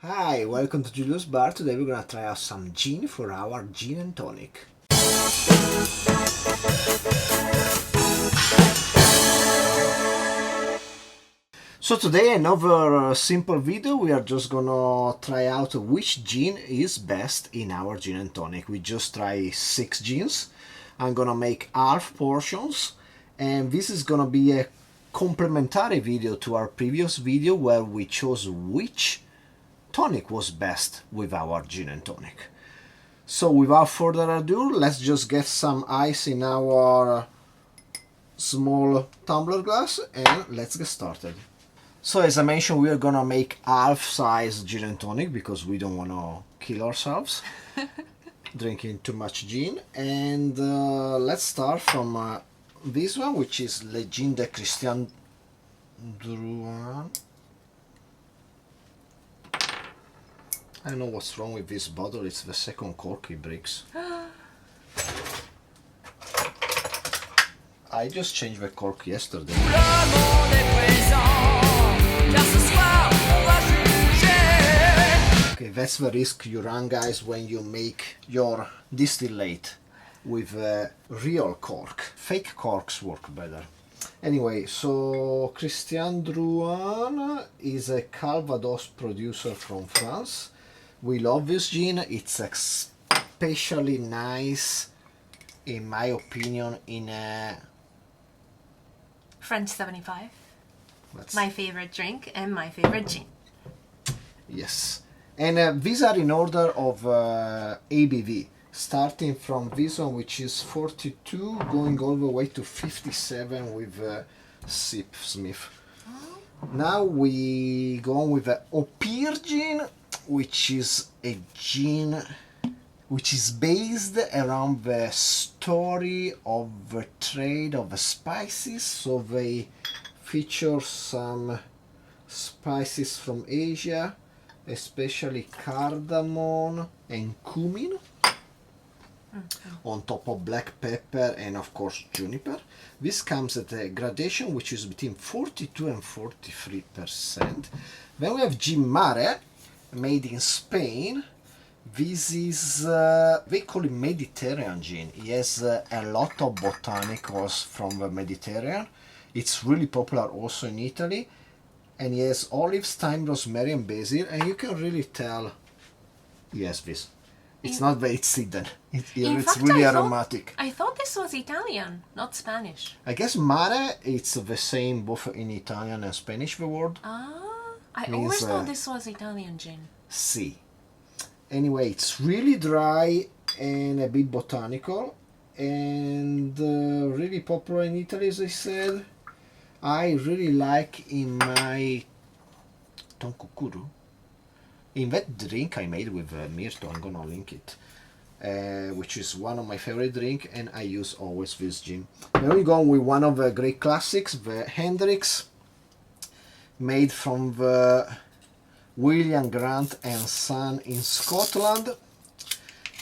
Hi, welcome to Julius Bar. Today we're gonna try out some gin for our gin and tonic. So today another simple video. We are just gonna try out which gin is best in our gin and tonic. We just try 6 gins. I'm gonna make half portions, and this is gonna be a complementary video to our previous video where we chose which tonic was best with our gin and tonic. So without further ado, let's just get some ice in our small tumbler glass and let's get started. So as I mentioned, we are gonna make half size gin and tonic because we don't wanna kill ourselves drinking too much gin. And let's start from this one, which is Le Gin de Christian Drouin. I don't know what's wrong with this bottle, it's the second cork it breaks. I just changed the cork yesterday. Okay, that's the risk you run, guys, when you make your distillate with a real cork. Fake corks work better. Anyway, so Christian Drouin is a Calvados producer from France. We love this gin. It's especially nice, in my opinion, in a French 75. That's my favorite drink and my favorite gin. Yes. And these are in order of ABV. Starting from this one, which is 42, going all the way to 57 with Sipsmith. Now we go on with the Opihr gin, which is a gin which is based around the story of the trade of the spices. So they feature some spices from Asia, especially cardamom and cumin, on top of black pepper and of course juniper. This comes at a gradation which is between 42 and 43%. Then we have gin Mare, made in Spain. This is, they call it Mediterranean gin. It has a lot of botanicals from the Mediterranean. It's really popular also in Italy. And it has olives, thyme, rosemary and basil. And you can really tell, yes, this. It's not very hidden. It's really aromatic. I thought this was Italian, not Spanish. I guess Mare, it's the same both in Italian and Spanish, the word. I always thought this was Italian gin. Si. Anyway, it's really dry and a bit botanical. And really popular in Italy, as I said. I really like in my tonkukuru. In that drink I made with Mirto, I'm gonna link it, which is one of my favorite drink, and I use always this gin. Then we go with one of the great classics, the Hendrick, made from the William Grant and Son in Scotland.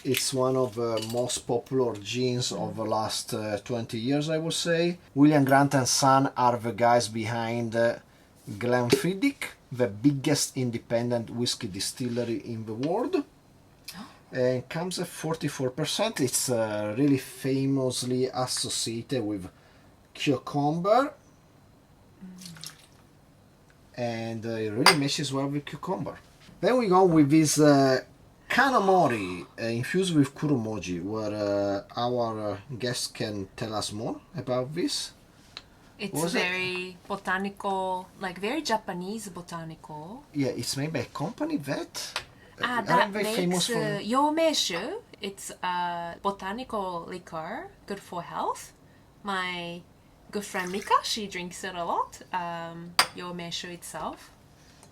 It's one of the most popular gins of the last 20 years, I would say. William Grant and Son are the guys behind Glenfiddich, the biggest independent whiskey distillery in the world. And comes at 44%. It's really famously associated with cucumber. And it really meshes well with cucumber. Then we go with this Kanomori infused with kuromoji, where our guest can tell us more about this. It's very botanical, like very Japanese botanical. Yeah, it's made by a company that makes famous for Yomeshu. It's a botanical liquor, good for health. My good friend Mika, she drinks it a lot, Yomeshu itself.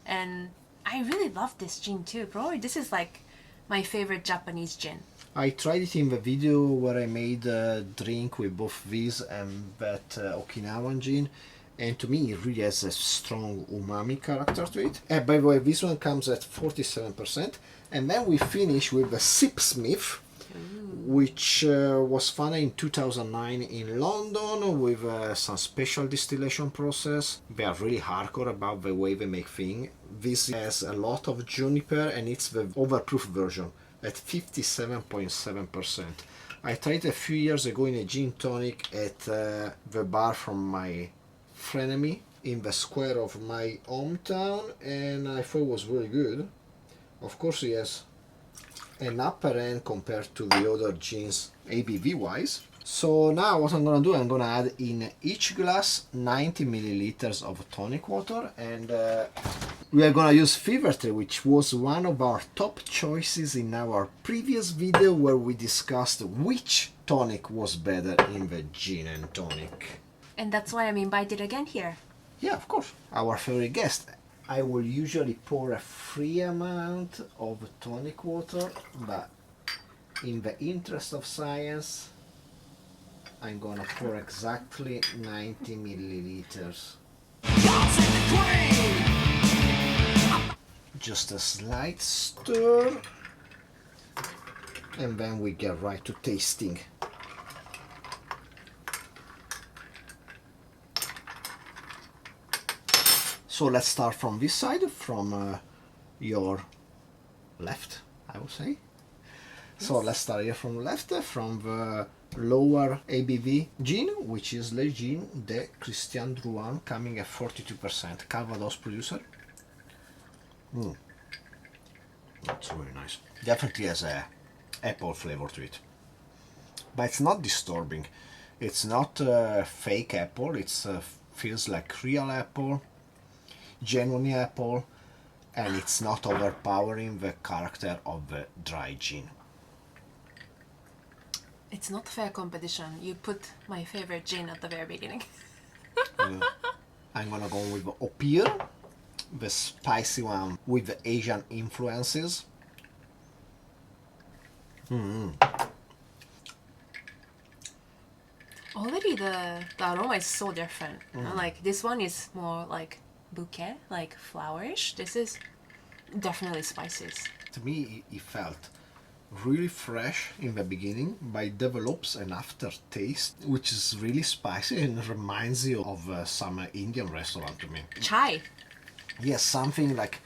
And I really love this gin too. Probably this is like my favorite Japanese gin. I tried it in the video where I made a drink with both this and that Okinawan gin, and to me it really has a strong umami character to it. By the way, this one comes at 47%. And then we finish with the Sipsmith, which was founded in 2009 in London with some special distillation process. They are really hardcore about the way they make things. This has a lot of juniper and it's the overproof version at 57.7%. I tried a few years ago in a gin tonic at the bar from my frenemy in the square of my hometown, and I thought it was really good. Of course, it has an upper end compared to the other gins ABV wise. So now what I'm gonna do, I'm gonna add in each glass 90 milliliters of tonic water, and we are gonna use Fever Tree, which was one of our top choices in our previous video where we discussed which tonic was better in the gin and tonic. And that's why I'm invited again here. Yeah, of course, our favorite guest. I will usually pour a free amount of tonic water, but in the interest of science, I'm gonna pour exactly 90 milliliters. Just a slight stir, and then we get right to tasting. So let's start from this side, from your left, I would say. Yes. So let's start here from left, from the lower ABV gin, which is Le Gin de Christian Drouin, coming at 42%. Calvados producer. That's really nice. Definitely has a apple flavor to it, but it's not disturbing. It's not fake apple. It feels like real apple, genuine apple, and it's not overpowering the character of the dry gin. It's not fair competition. You put my favorite gin at the very beginning. I'm gonna go with Opihr, the spicy one with the Asian influences. Already the aroma is so different. Like this one is more like bouquet, like flowerish. This is definitely spices. To me, it felt really fresh in the beginning, but it develops an aftertaste which is really spicy and reminds you of some Indian restaurant to me. Chai. Yes, something like,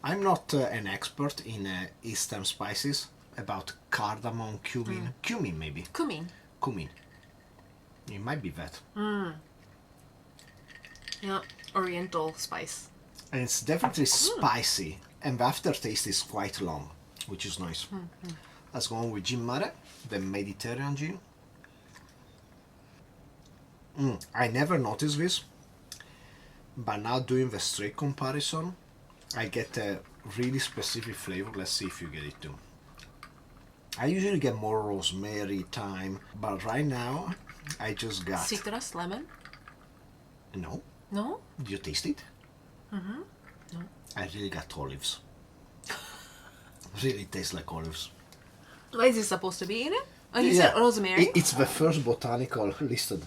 I'm not an expert in Eastern spices, about cardamom, cumin, cumin maybe. Cumin. It might be that. Yeah, oriental spice. And it's definitely spicy, and the aftertaste is quite long, which is nice. Let's go on with Gin Mare, the Mediterranean gin. I never noticed this, but now doing the straight comparison, I get a really specific flavor. Let's see if you get it too. I usually get more rosemary, thyme, but right now I just got... Citrus, lemon? No. No? Did you taste it? No. I really got olives. Really tastes like olives. What is it supposed to be in it? Oh, you said rosemary? It's the first botanical listed.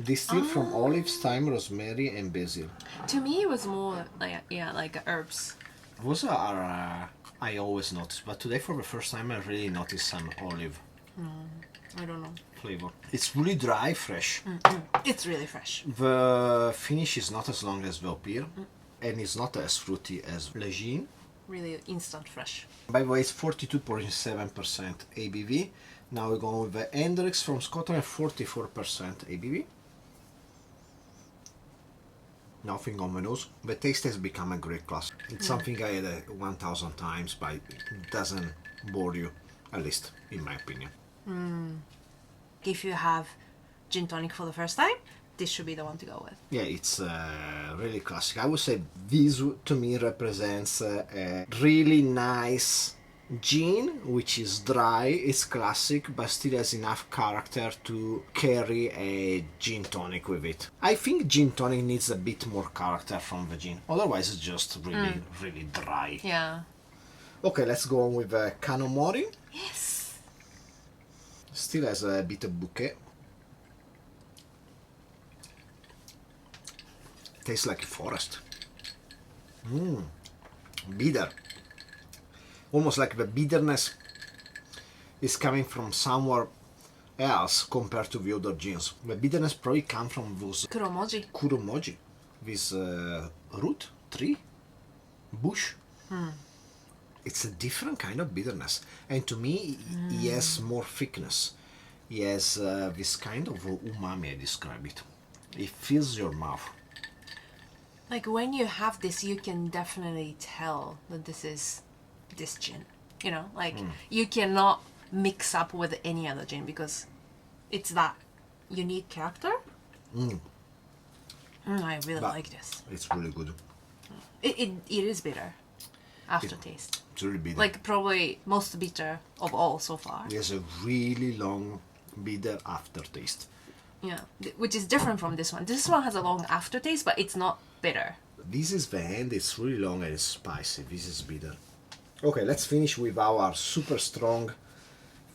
Distilled from olives, thyme, rosemary, and basil. To me, it was more like like herbs. Those are I always notice, but today for the first time I really noticed some olive. I don't know. Flavor. It's really dry, fresh. It's really fresh. The finish is not as long as the Opihr, and it's not as fruity as Le Gin. Really instant fresh. By the way, it's 42.7% ABV. Now we're going with the Hendrick from Scotland, 44% ABV. Nothing on the nose. The taste has become a great class. It's something I had 1,000 times, but it doesn't bore you, at least in my opinion. If you have gin tonic for the first time, this should be the one to go with. Yeah, it's really classic. I would say this to me represents a really nice gin, which is dry, it's classic, but still has enough character to carry a gin tonic with it. I think gin tonic needs a bit more character from the gin, otherwise it's just really, really dry. Yeah. Okay, let's go on with Kanomori. Yes. Still has a bit of bouquet. Tastes like a forest. Bitter. Almost like the bitterness is coming from somewhere else compared to the other gins. The bitterness probably comes from those kuromoji, this root, tree, bush. It's a different kind of bitterness, and to me he has more thickness. He has this kind of umami, I describe it. It fills your mouth. Like when you have this, you can definitely tell that this is this gin. You know, like you cannot mix up with any other gin because it's that unique character. I really like this. It's really good. It is bitter aftertaste. It's really bitter. Like probably most bitter of all so far. It has a really long bitter aftertaste. Yeah, which is different from this one. This one has a long aftertaste, but it's not bitter. This is the end, it's really long and it's spicy. This is bitter. Okay, let's finish with our super strong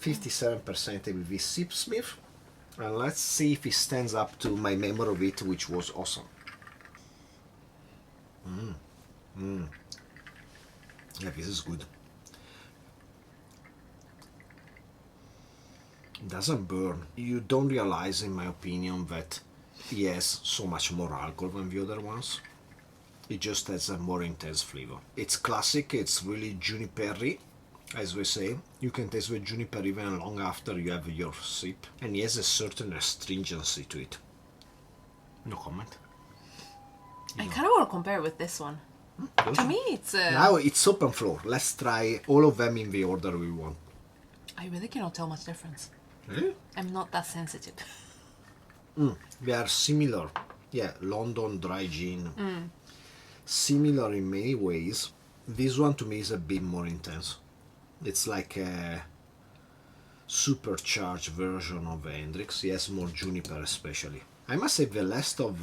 57% ABV Sipsmith. And let's see if it stands up to my memory of it, which was awesome. Yeah, this is good. It doesn't burn. You don't realize, in my opinion, that it has so much more alcohol than the other ones. It just has a more intense flavor. It's classic, it's really juniper-y, as we say. You can taste the juniper even long after you have your sip. And it has a certain astringency to it. No comment. I kind of want to compare it with this one. To me, it's Now it's open floor. Let's try all of them in the order we want. I really cannot tell much difference. Really? I'm not that sensitive. They are similar. Yeah, London dry gin. Similar in many ways. This one to me is a bit more intense. It's like a supercharged version of Hendrick's. He has more juniper especially. I must say the rest of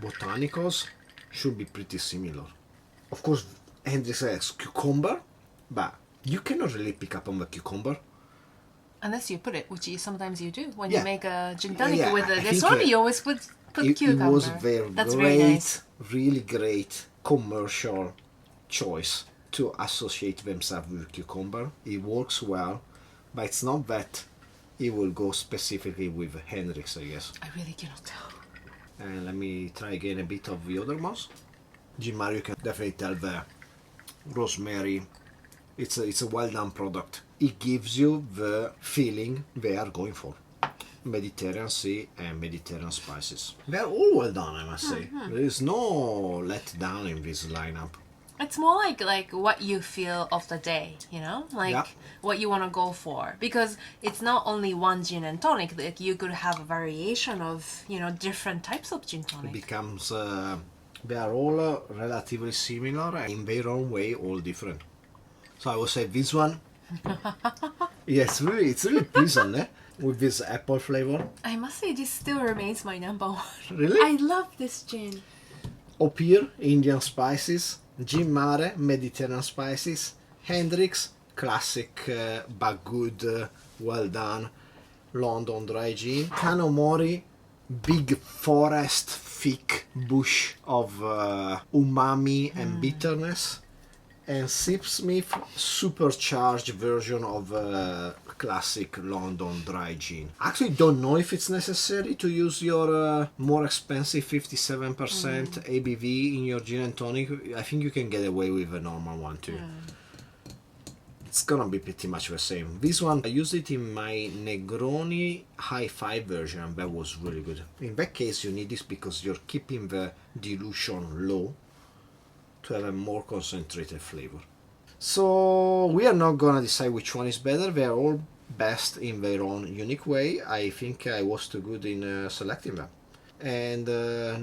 botanicals should be pretty similar. Of course, Hendrick's has cucumber, but you cannot really pick up on the cucumber. Unless you put it, which sometimes you do. When Yeah. you make a gin tonic Yeah, with I this think, one, you always put cucumber. It was very That's great, very nice. really great commercial choice to associate themselves with cucumber. It works well, but it's not that it will go specifically with Hendrick's, I guess. I really cannot tell. And let me try again a bit of the other ones. Mare, you can definitely tell the rosemary. It's a well done product. It gives you the feeling they are going for. Mediterranean Sea and Mediterranean spices. They are all well done, I must say. There is no letdown in this lineup. It's more like what you feel of the day, you know? Like Yeah. what you want to go for. Because it's not only one gin and tonic. Like you could have a variation of, different types of gin It tonic. becomes, they are all relatively similar and in their own way all different. So I would say this one, yeah, it's really pleasant, eh? With this apple flavor. I must say this still remains my number one. Really? I love this gin. Opihr, Indian spices. Mare, Mediterranean spices. Hendrick's, classic but good, well done London dry gin. Kanomori, big forest, thick bush of umami and bitterness. And Sipsmith, supercharged version of classic London dry gin. Actually, don't know if it's necessary to use your more expensive 57% ABV in your gin and tonic. I think you can get away with a normal one too. It's gonna be pretty much the same. This one, I used it in my Negroni High 5 version, and that was really good. In that case, you need this because you're keeping the dilution low to have a more concentrated flavor. So we are not gonna decide which one is better. They are all best in their own unique way. I think I was too good in selecting them. And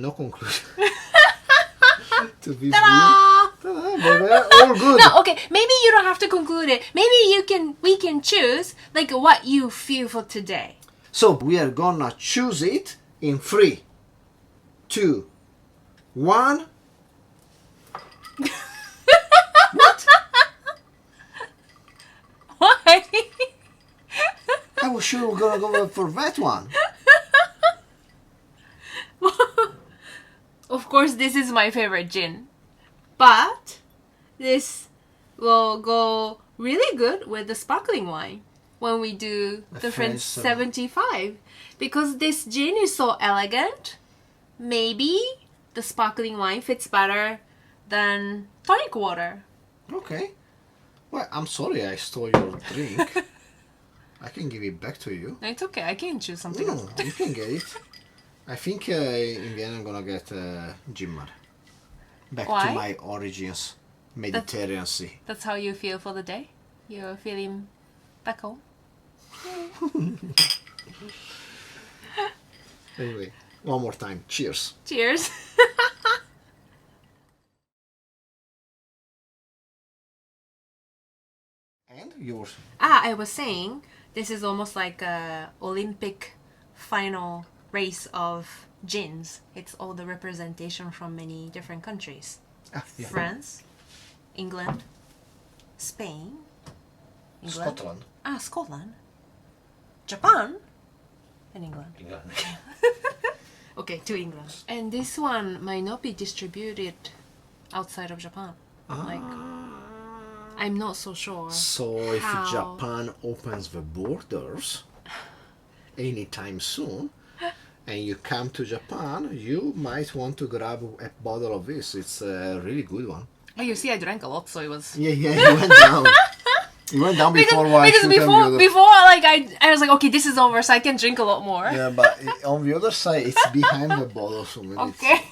no conclusion to this video. They're all good. No, okay, maybe you don't have to conclude it. Maybe we can choose like what you feel for today. So we are gonna choose it in 3, 2, 1. What? Why? I was sure we were gonna go for that one. Of course, this is my favorite gin. But this will go really good with the sparkling wine. when we do the French French, 75. Because this gin is so elegant, maybe the sparkling wine fits better than tonic water. Okay. Well, I'm sorry I stole your drink. I can give it back to you. No, it's okay. I can choose something No, else. you can get it. I think in the end I'm gonna get gin Mare. Back Why? to my origins, Mediterranean Sea. That's how you feel for the day? You're feeling back home? Anyway, one more time. Cheers. Cheers. And yours. I was saying, this is almost like a Olympic final race of gins. It's all the representation from many different countries. Yeah. France, England, Spain, England. Scotland. Scotland, Japan, and England. England. Okay, to England. And this one might not be distributed outside of Japan. Like, I'm not so sure. So if how. Japan opens the borders anytime soon, and you come to Japan, you might want to grab a bottle of this. It's a really good one. Oh, you see, I drank a lot, so it was. Yeah, you went down. You went down before because before like I was like, okay, this is over, so I can drink a lot more. Yeah, but on the other side, it's behind the bottle, so maybe Okay.